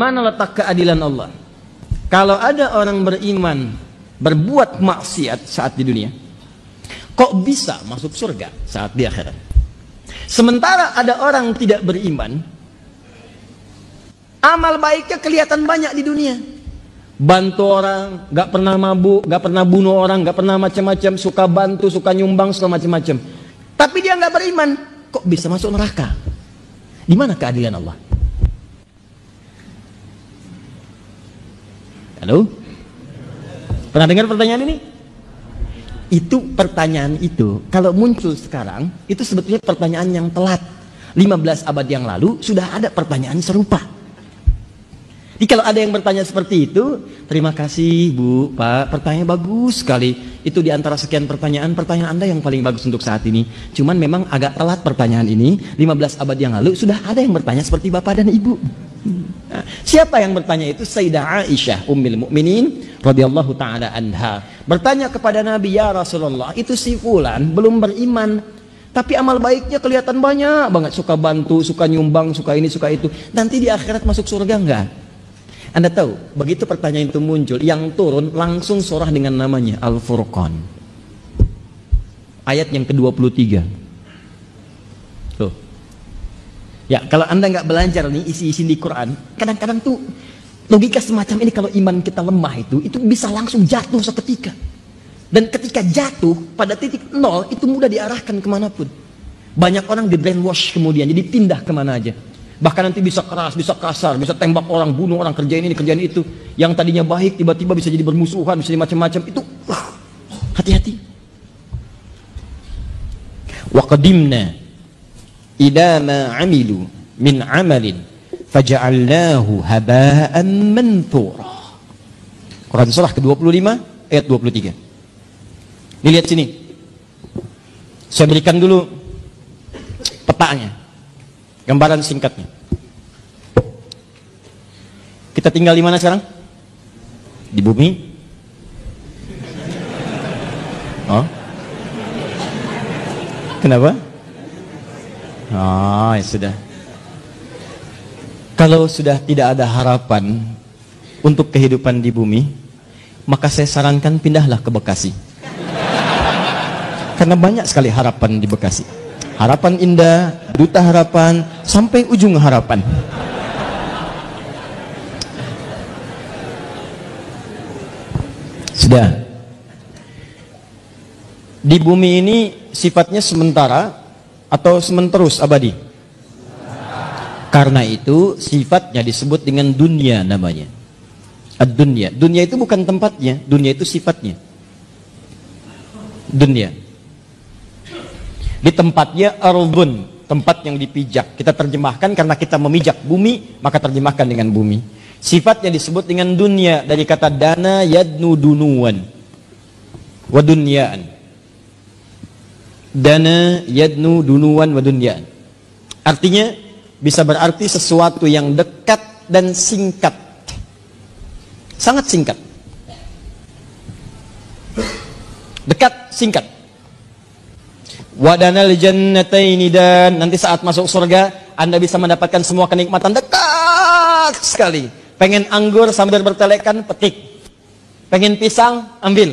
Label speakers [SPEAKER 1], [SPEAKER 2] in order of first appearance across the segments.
[SPEAKER 1] mana letak keadilan Allah? Kalau ada orang beriman berbuat maksiat saat di dunia, kok bisa masuk surga saat di akhirat? Sementara ada orang tidak beriman, amal baiknya kelihatan banyak di dunia. Bantu orang, gak pernah mabuk, gak pernah bunuh orang, gak pernah macam-macam, suka bantu, suka nyumbang, suka macam-macam. Tapi dia gak beriman, kok bisa masuk neraka? Di mana keadilan Allah? Halo? Pernah dengar pertanyaan ini? Itu pertanyaan itu, kalau muncul sekarang, itu sebetulnya pertanyaan yang telat. 15 abad yang lalu sudah ada pertanyaan serupa. Jadi kalau ada yang bertanya seperti itu, terima kasih Bu, Pak, pertanyaan bagus sekali. Itu diantara sekian pertanyaan Anda yang paling bagus untuk saat ini. Cuman memang agak telat pertanyaan ini. 15 abad yang lalu sudah ada yang bertanya seperti Bapak dan Ibu. Nah, siapa yang bertanya itu? Sayyidah Aisyah Ummul Mukminin radhiyallahu taala anha bertanya kepada Nabi, ya Rasulullah, itu si fulan belum beriman, tapi amal baiknya kelihatan banyak banget, suka bantu, suka nyumbang, suka ini, suka itu. Nanti di akhirat masuk surga enggak? Anda tahu, begitu pertanyaan itu muncul, yang turun langsung surah dengan namanya Al-Furqan. Ayat yang ke-23. Tuh. Ya, kalau Anda nggak belajar nih isi-isi di Quran, kadang-kadang tuh logika semacam ini kalau iman kita lemah itu bisa langsung jatuh seketika. Dan ketika jatuh pada titik nol, itu mudah diarahkan kemanapun. Banyak orang di brainwash kemudian, jadi pindah kemana aja. Bahkan nanti bisa keras, bisa kasar, bisa tembak orang, bunuh orang, kerjain ini, kerjain itu. Yang tadinya baik, tiba-tiba bisa jadi bermusuhan, bisa jadi macam-macam. Itu, hati-hati. Wa qadimna ila ma amilu min amalin faja'alnahu haba'an manthura. Quran surah ke-25 ayat 23. Dilihat sini. Saya berikan dulu petanya. Gambaran singkatnya. Kita tinggal di mana sekarang? Di bumi? Oh? Kenapa? Oh, ya sudah. Kalau sudah tidak ada harapan untuk kehidupan di bumi, maka saya sarankan pindahlah ke Bekasi. Karena banyak sekali harapan di Bekasi. Harapan Indah, Duta Harapan, sampai ujung harapan. Sudah. Di bumi ini sifatnya sementara atau sementerus abadi? Karena itu sifatnya disebut dengan dunia namanya. Ad-dunya. Dunia itu bukan tempatnya, dunia itu sifatnya. Dunia. Di tempatnya ardun, tempat yang dipijak. Kita terjemahkan karena kita memijak bumi, maka terjemahkan dengan bumi. Sifatnya disebut dengan dunia dari kata dana yadnu dunuan wa dunyaan. Dana yadnu dunuan wa dunyaan. Artinya bisa berarti sesuatu yang dekat dan singkat. Sangat singkat. Dekat, singkat. Wadanal jannataini, dan nanti saat masuk surga Anda bisa mendapatkan semua kenikmatan dekat sekali. Pengen anggur sambil bertelekan, petik. Pengen pisang, ambil.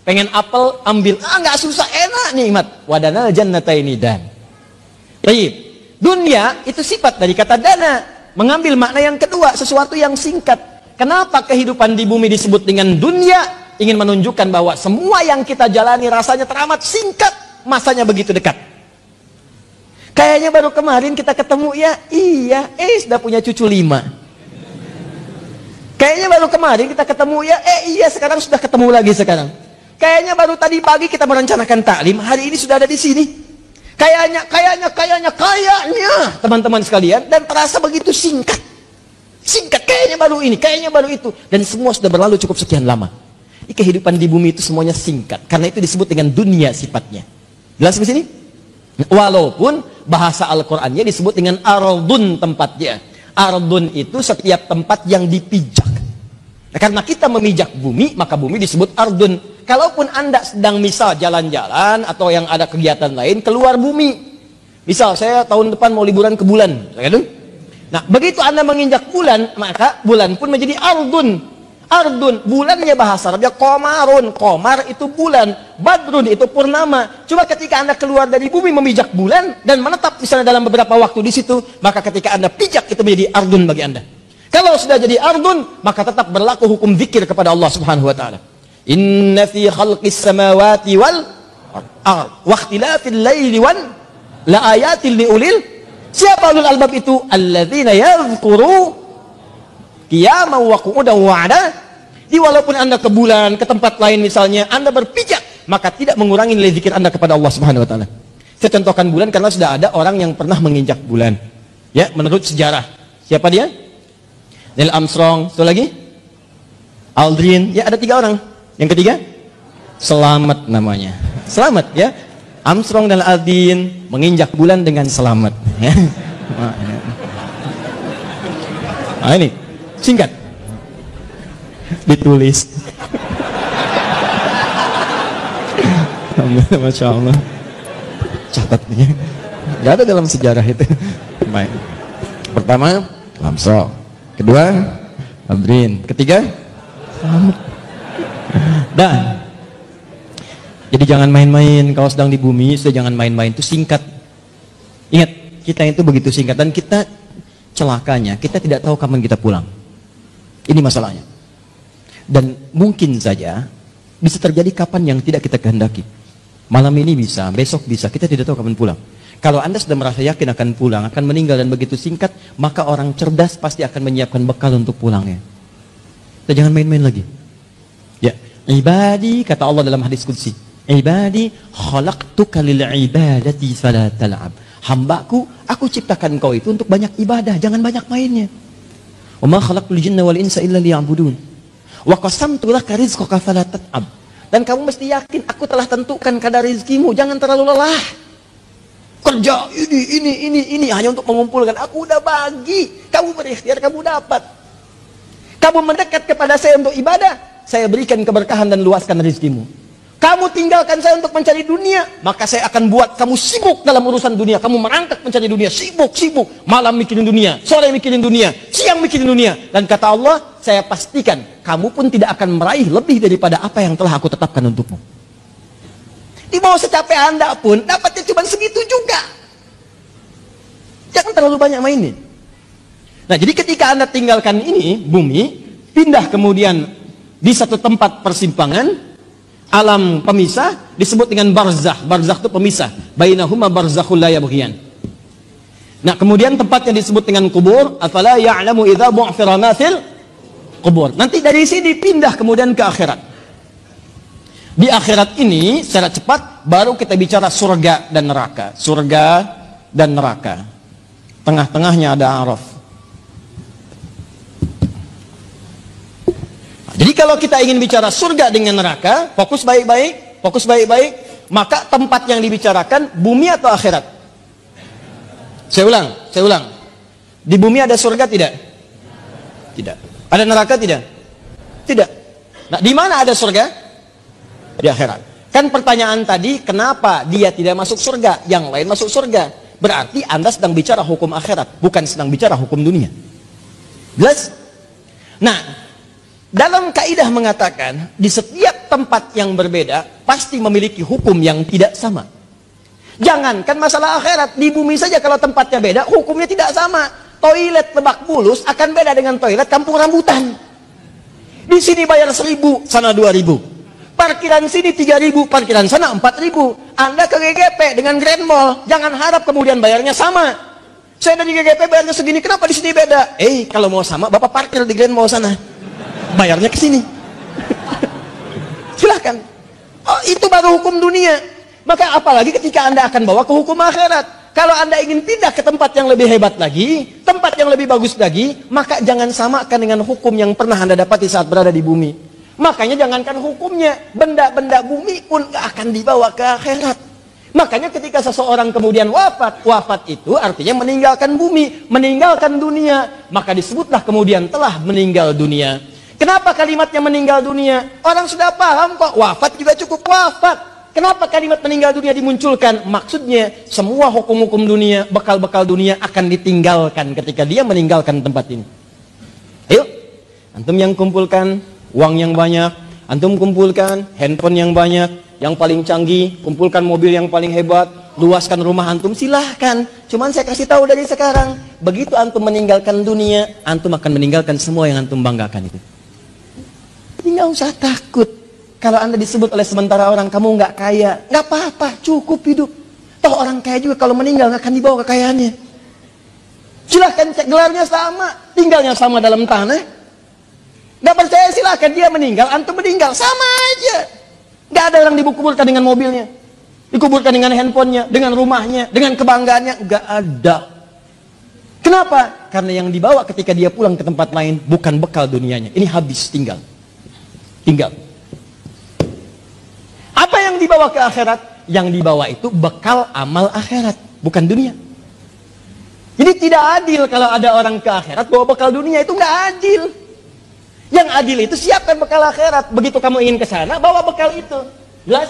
[SPEAKER 1] Pengen apel, ambil. Nggak susah, enak nikmat. Wadanal jannataini dan. Baik. Dunia itu sifat dari kata dana, mengambil makna yang kedua, sesuatu yang singkat. Kenapa kehidupan di bumi disebut dengan dunia? Ingin menunjukkan bahwa semua yang kita jalani rasanya teramat singkat. Masanya begitu dekat. Kayaknya baru kemarin kita ketemu, ya iya, sudah punya cucu 5. Kayaknya baru kemarin kita ketemu, ya iya, sekarang sudah ketemu lagi sekarang. Kayaknya baru tadi pagi kita merencanakan taklim, hari ini sudah ada di sini. Kayaknya teman-teman sekalian, dan terasa begitu singkat. Singkat, kayaknya baru ini, kayaknya baru itu, dan semua sudah berlalu cukup sekian lama. Kehidupan di bumi itu semuanya singkat, karena itu disebut dengan dunia sifatnya. Jelas di sini? Walaupun bahasa Al-Qur'annya disebut dengan ardun tempatnya. Ardun itu setiap tempat yang dipijak. Nah, karena kita memijak bumi, maka bumi disebut ardun. Kalaupun Anda sedang misal jalan-jalan atau yang ada kegiatan lain keluar bumi. Misal saya tahun depan mau liburan ke bulan, Nah, begitu Anda menginjak bulan, maka bulan pun menjadi ardun. Ardun, bulannya bahasa Arabnya komarun. Komar itu bulan, badrun itu purnama. Cuma ketika Anda keluar dari bumi memijak bulan dan menetap misalnya dalam beberapa waktu di situ, maka ketika Anda pijak itu menjadi ardun bagi Anda. Kalau sudah jadi ardun, maka tetap berlaku hukum zikir kepada Allah Subhanahu wa taala. Inna fi khalqis samawati wal ard wa ikhtilafil laili wan la ayatil liulil. Siapa ulul albab itu? Alladzina yadhkuru qiyaman wa qu'udan wa 'ala. Di walaupun Anda ke bulan, ke tempat lain misalnya, Anda berpijak, maka tidak mengurangi nilai zikir Anda kepada Allah Subhanahu wa taala. Saya contohkan bulan karena sudah ada orang yang pernah menginjak bulan. Ya, menurut sejarah. Siapa dia? Neil Armstrong, satu lagi? Aldrin. Ya, ada 3 orang. Yang ketiga? Selamat namanya. Selamat ya. Armstrong dan Aldrin menginjak bulan dengan selamat. Ya. Nah, ini singkat ditulis. Masya Allah, catatnya nggak ada dalam sejarah itu. Baik. Pertama Armstrong, kedua Aldrin, ketiga selamat. Dan jadi jangan main-main kalau sedang di bumi. Sudah jangan main-main, itu singkat. Ingat, kita itu begitu singkat. Dan kita celakanya, kita tidak tahu kapan kita pulang. Ini masalahnya. Dan mungkin saja bisa terjadi kapan yang tidak kita kehendaki. Malam ini bisa, besok bisa, kita tidak tahu kapan pulang. Kalau Anda sudah merasa yakin akan pulang, akan meninggal dan begitu singkat, maka orang cerdas pasti akan menyiapkan bekal untuk pulangnya. Kita jangan main-main lagi. Ya, ibadi, kata Allah dalam hadis qudsi, ibadi khalaqtuka lil ibadati fala tal'ab. Hambaku, aku ciptakan kau itu untuk banyak ibadah, jangan banyak mainnya. Wa ma khalaqtul jinna wal insa illa liya'budun. Wa qasamtu laka rizqaka fala tat'ab. Dan kamu mesti yakin aku telah tentukan kadar rezekimu, jangan terlalu lelah. Kerja ini hanya untuk mengumpulkan. Aku udah bagi, kamu berikhtiar, kamu dapat. Kamu mendekat kepada saya untuk ibadah, saya berikan keberkahan dan luaskan rezekimu. Kamu tinggalkan saya untuk mencari dunia, maka saya akan buat kamu sibuk dalam urusan dunia. Kamu merangkak mencari dunia, sibuk. Malam mikirin dunia, sore mikirin dunia, siang mikirin dunia. Dan kata Allah, saya pastikan kamu pun tidak akan meraih lebih daripada apa yang telah aku tetapkan untukmu. Di bawah secapek Anda pun, dapatnya cuma segitu juga. Jangan terlalu banyak mainin. Nah, jadi ketika Anda tinggalkan ini, bumi, pindah kemudian di satu tempat persimpangan, alam pemisah disebut dengan barzakh. Barzakh itu pemisah. Bainahuma barzakhul la yabghiyan. Nah, kemudian tempatnya disebut dengan kubur. Afala ya'lamu idza bu'thira ma fil kubur. Nanti dari sini pindah kemudian ke akhirat. Di akhirat ini secara cepat baru kita bicara surga dan neraka. Surga dan neraka. Tengah-tengahnya ada Araf. Jadi kalau kita ingin bicara surga dengan neraka, fokus baik-baik, maka tempat yang dibicarakan bumi atau akhirat? Saya ulang. Di bumi ada surga tidak? Tidak. Ada neraka tidak? Tidak. Nah, di mana ada surga? Di akhirat. Kan pertanyaan tadi, kenapa dia tidak masuk surga, yang lain masuk surga? Berarti Anda sedang bicara hukum akhirat, bukan sedang bicara hukum dunia. Jelas? Nah, dalam kaidah mengatakan, di setiap tempat yang berbeda, pasti memiliki hukum yang tidak sama. Jangankan masalah akhirat, di bumi saja kalau tempatnya beda, hukumnya tidak sama. Toilet Lebak Bulus akan beda dengan toilet Kampung Rambutan. Di sini bayar 1.000, sana 2.000. Parkiran sini 3.000, parkiran sana 4.000. Anda ke GGP dengan Grand Mall, jangan harap kemudian bayarnya sama. Saya dari GGP bayarnya segini, kenapa di sini beda? Kalau mau sama, Bapak parkir di Grand Mall sana. Bayarnya ke sini. Silahkan. Oh, itu baru hukum dunia. Maka apalagi ketika Anda akan bawa ke hukum akhirat. Kalau Anda ingin pindah ke tempat yang lebih hebat lagi, tempat yang lebih bagus lagi, maka jangan samakan dengan hukum yang pernah Anda dapati saat berada di bumi. Makanya jangankan hukumnya, benda-benda bumi pun akan dibawa ke akhirat. Makanya ketika seseorang kemudian wafat itu artinya meninggalkan bumi, meninggalkan dunia. Maka disebutlah kemudian telah meninggal dunia. Kenapa kalimatnya meninggal dunia? Orang sudah paham kok, wafat juga cukup wafat. Kenapa kalimat meninggal dunia dimunculkan? Maksudnya semua hukum-hukum dunia, bekal-bekal dunia akan ditinggalkan ketika dia meninggalkan tempat ini. Ayo, antum yang kumpulkan uang yang banyak, antum kumpulkan handphone yang banyak, yang paling canggih, kumpulkan mobil yang paling hebat, luaskan rumah antum, silahkan. Cuman saya kasih tahu dari sekarang, begitu antum meninggalkan dunia, antum akan meninggalkan semua yang antum banggakan itu. Jadi nggak usah takut. Kalau anda disebut oleh sementara orang, kamu nggak kaya, nggak apa-apa, cukup hidup. Toh orang kaya juga kalau meninggal nggak akan dibawa kekayaannya. Silahkan cek, gelarnya sama, tinggalnya sama dalam tanah. Nggak percaya silahkan, dia meninggal, antum meninggal, sama aja. Nggak ada orang dikuburkan dengan mobilnya, dikuburkan dengan handphonenya, dengan rumahnya, dengan kebanggaannya, nggak ada. Kenapa? Karena yang dibawa ketika dia pulang ke tempat lain bukan bekal dunianya, ini habis, tinggal. Apa yang dibawa ke akhirat? Yang dibawa itu bekal amal akhirat, bukan dunia. Jadi tidak adil kalau ada orang ke akhirat bawa bekal dunia, itu nggak adil. Yang adil itu siapkan bekal akhirat. Begitu kamu ingin ke sana, bawa bekal itu. Jelas?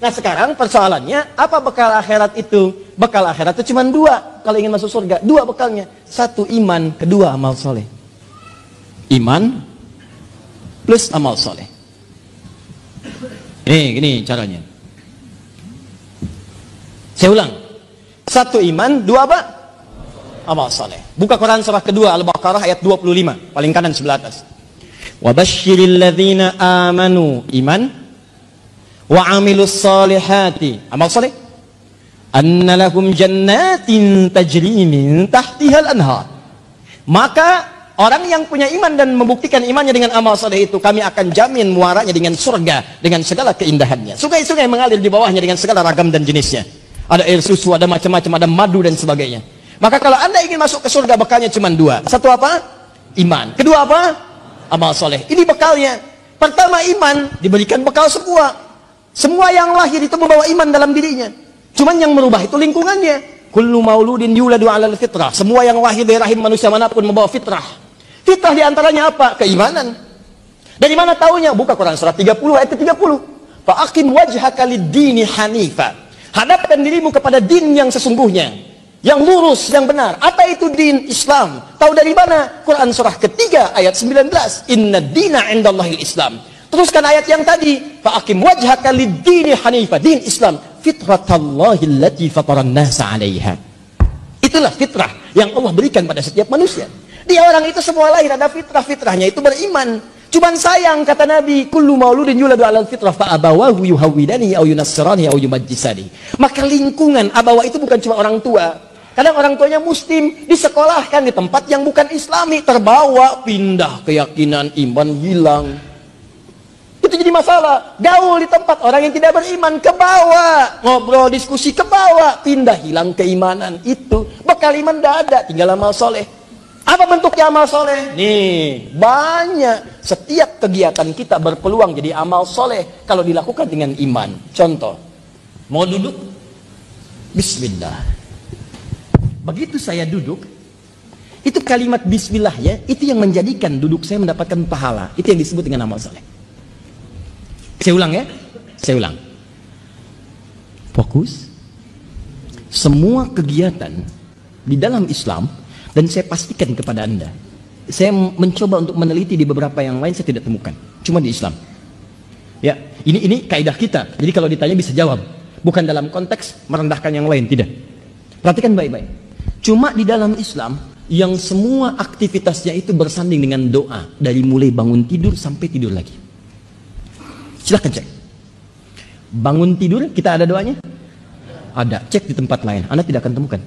[SPEAKER 1] Nah sekarang persoalannya, apa bekal akhirat itu? Bekal akhirat itu cuma dua. Kalau ingin masuk surga, dua bekalnya. Satu iman, kedua amal soleh. Iman plus amal soleh. Gini caranya. Saya ulang. Satu iman, dua apa? Amal soleh. Buka Quran surah kedua Al-Baqarah ayat 25, paling kanan sebelah atas. Wa basyiril ladzina amanu, iman, wa amilus solihati, amal soleh, anna lahum jannatin tajri min tahtihal anhar. Maka orang yang punya iman dan membuktikan imannya dengan amal soleh itu, kami akan jamin muaranya dengan surga, dengan segala keindahannya. Sungai-sungai mengalir di bawahnya dengan segala ragam dan jenisnya. Ada air susu, ada macam-macam, ada madu dan sebagainya. Maka kalau anda ingin masuk ke surga, bekalnya cuma dua. Satu apa? Iman. Kedua apa? Amal soleh. Ini bekalnya. Pertama iman, diberikan bekal semua. Semua yang lahir itu membawa iman dalam dirinya. Cuman yang merubah itu lingkungannya. Kullu mauludin yuladu 'alal fitrah. Semua yang lahir dari rahim manusia manapun membawa fitrah. Fitrah diantaranya apa? Keimanan. Dari mana taunya? Buka Quran surah 30 ayat 30. Fa'aqim wajhaka lid-dini hanifa. Hadapkan dirimu kepada din yang sesungguhnya, yang lurus, yang benar. Apa itu din? Islam. Tahu dari mana? Quran surah ketiga ayat 19. Inna dina 'indallahil Islam. Teruskan ayat yang tadi. Fa'aqim wajhaka lid-dini hanifa. Din Islam. Fitratallahi allati fataran nasa 'alaiha. Itulah fitrah yang Allah berikan pada setiap manusia. Dia orang itu semua lahir ada fitrah, fitrahnya itu beriman. Cuman sayang kata Nabi, kullu mauludin yuladu 'alal fitrah fa abawahu yuhawwidani aw yunassirani aw yumajjisani. Maka lingkungan abawa itu bukan cuma orang tua. Kadang orang tuanya muslim, disekolahkan di tempat yang bukan islami, terbawa, pindah keyakinan, iman hilang. Itu jadi masalah. Gaul di tempat orang yang tidak beriman, ke bawah, ngobrol diskusi ke bawah, pindah hilang keimanan. Itu bekal iman tidak ada, tinggal amal soleh. Apa bentuknya amal soleh? Nih, banyak. Setiap kegiatan kita berpeluang jadi amal soleh kalau dilakukan dengan iman. Contoh, mau duduk? Bismillah. Begitu saya duduk, itu kalimat bismillah ya, itu yang menjadikan duduk saya mendapatkan pahala. Itu yang disebut dengan amal soleh. Saya ulang ya, saya ulang. Fokus. Semua kegiatan di dalam Islam, dan saya pastikan kepada anda, saya mencoba untuk meneliti di beberapa yang lain, saya tidak temukan, cuma di Islam. Ya, ini kaidah kita. Jadi kalau ditanya bisa jawab, bukan dalam konteks merendahkan yang lain, tidak. Perhatikan baik-baik. Cuma di dalam Islam yang semua aktivitasnya itu bersanding dengan doa, dari mulai bangun tidur sampai tidur lagi. Silahkan cek. Bangun tidur kita ada doanya? Ada. Cek di tempat lain, anda tidak akan temukan.